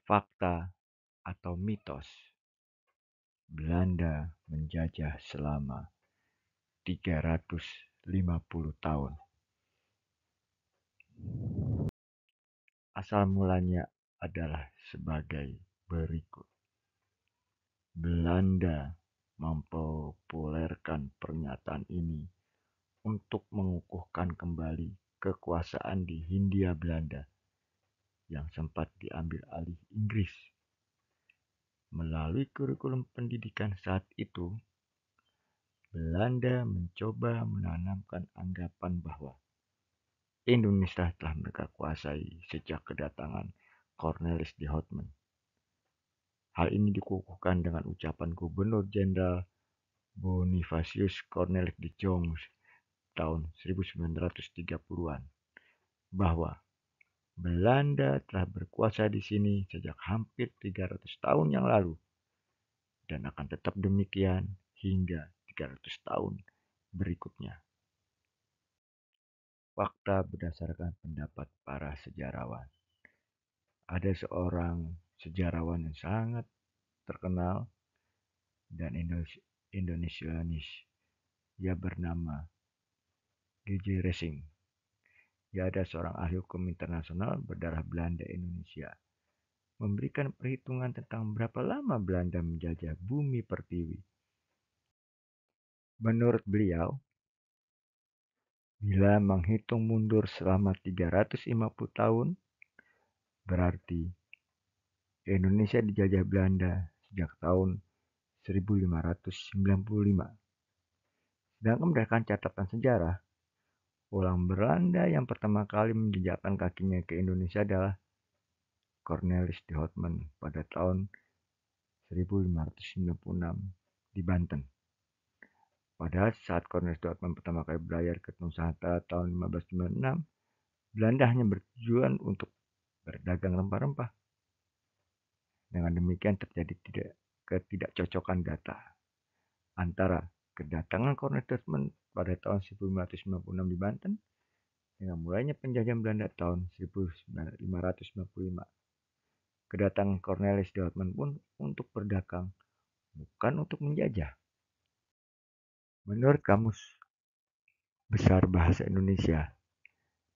Fakta atau mitos, Belanda menjajah selama 350 tahun. Asal mulanya adalah sebagai berikut. Belanda mempopulerkan pernyataan ini untuk mengukuhkan kembali kekuasaan di Hindia Belanda yang sempat diambil alih Inggris. Melalui kurikulum pendidikan saat itu, Belanda mencoba menanamkan anggapan bahwa Indonesia telah mereka kuasai sejak kedatangan Cornelis de Houtman. Hal ini dikukuhkan dengan ucapan Gubernur Jenderal Bonifacius Cornelis de Jong tahun 1930-an bahwa Belanda telah berkuasa di sini sejak hampir 300 tahun yang lalu dan akan tetap demikian hingga 300 tahun berikutnya. Fakta berdasarkan pendapat para sejarawan. Ada seorang sejarawan yang sangat terkenal dan Indonesianis. Ia bernama G.J. Racing. Ia ada seorang ahli hukum internasional berdarah Belanda Indonesia. Memberikan perhitungan tentang berapa lama Belanda menjajah bumi pertiwi. Menurut beliau, bila menghitung mundur selama 350 tahun, berarti Indonesia dijajah Belanda sejak tahun 1595. Sedangkan berdasarkan catatan sejarah, orang Belanda yang pertama kali menjejakkan kakinya ke Indonesia adalah Cornelis de Houtman pada tahun 1596 di Banten. Padahal saat Cornelis de Houtman pertama kali berlayar ke Nusantara tahun 1596, Belanda hanya bertujuan untuk berdagang rempah-rempah. Dengan demikian terjadi ketidakcocokan data antara kedatangan Cornelis de Houtman pada tahun 1596 di Banten dengan mulainya penjajahan Belanda tahun 1595. Kedatangan Cornelis de Houtman pun untuk berdagang, bukan untuk menjajah. Menurut Kamus Besar Bahasa Indonesia,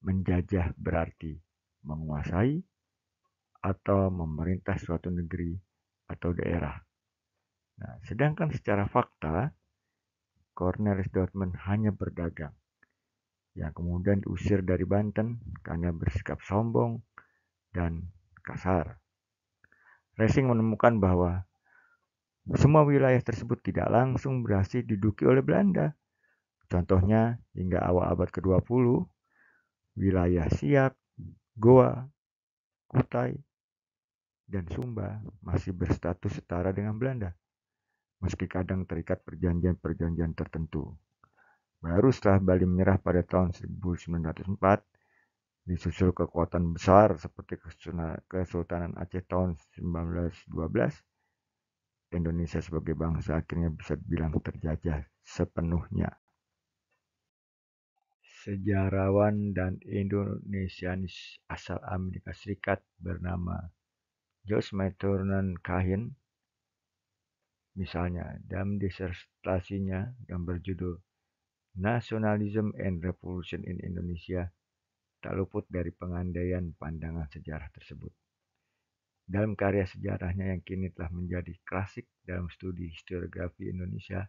menjajah berarti menguasai atau memerintah suatu negeri atau daerah. Nah, sedangkan secara fakta, Cornelis de Houtman hanya berdagang, yang kemudian diusir dari Banten karena bersikap sombong dan kasar. Racing menemukan bahwa semua wilayah tersebut tidak langsung berhasil diduduki oleh Belanda. Contohnya, hingga awal abad ke-20, wilayah Siak, Goa, Kutai, dan Sumba masih berstatus setara dengan Belanda, meski kadang terikat perjanjian-perjanjian tertentu. Baru setelah Bali menyerah pada tahun 1904, disusul kekuatan besar seperti Kesultanan Aceh tahun 1912, Indonesia sebagai bangsa akhirnya bisa dibilang terjajah sepenuhnya. Sejarawan dan Indonesianis asal Amerika Serikat bernama George Maitland Cahin, misalnya dalam disertasinya yang berjudul Nationalism and Revolution in Indonesia, tak luput dari pengandaian pandangan sejarah tersebut. Dalam karya sejarahnya yang kini telah menjadi klasik dalam studi historiografi Indonesia,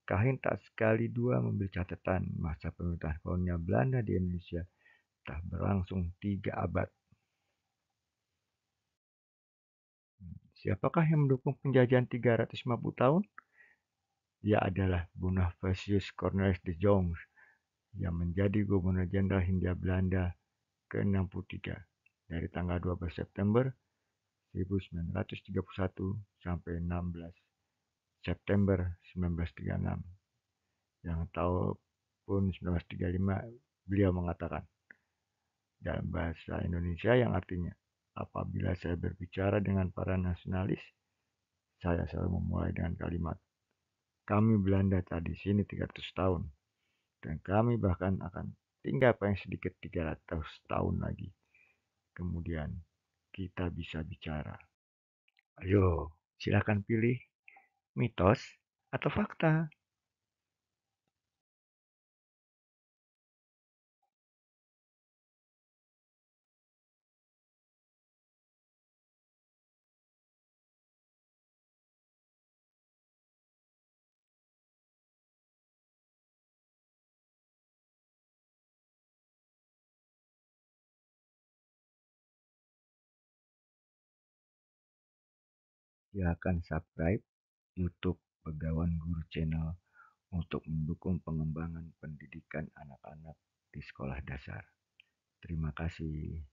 Cahin tak sekali dua memberi catatan masa pemerintahan kolonial Belanda di Indonesia telah berlangsung 3 abad. Siapakah yang mendukung penjajahan 350 tahun? Ia adalah Bonifacius Cornelis de Jong yang menjadi Gubernur Jenderal Hindia Belanda ke-63 dari tanggal 12 September 1931 sampai 16 September 1936. Yang tahun 1935 beliau mengatakan dalam bahasa Indonesia yang artinya, apabila saya berbicara dengan para nasionalis, saya selalu memulai dengan kalimat, kami Belanda telah di sini 300 tahun, dan kami bahkan akan tinggal paling sedikit 300 tahun lagi. Kemudian, kita bisa bicara. Ayo, silakan pilih mitos atau fakta. Silakan subscribe YouTube Begawan Guru Channel untuk mendukung pengembangan pendidikan anak-anak di sekolah dasar. Terima kasih.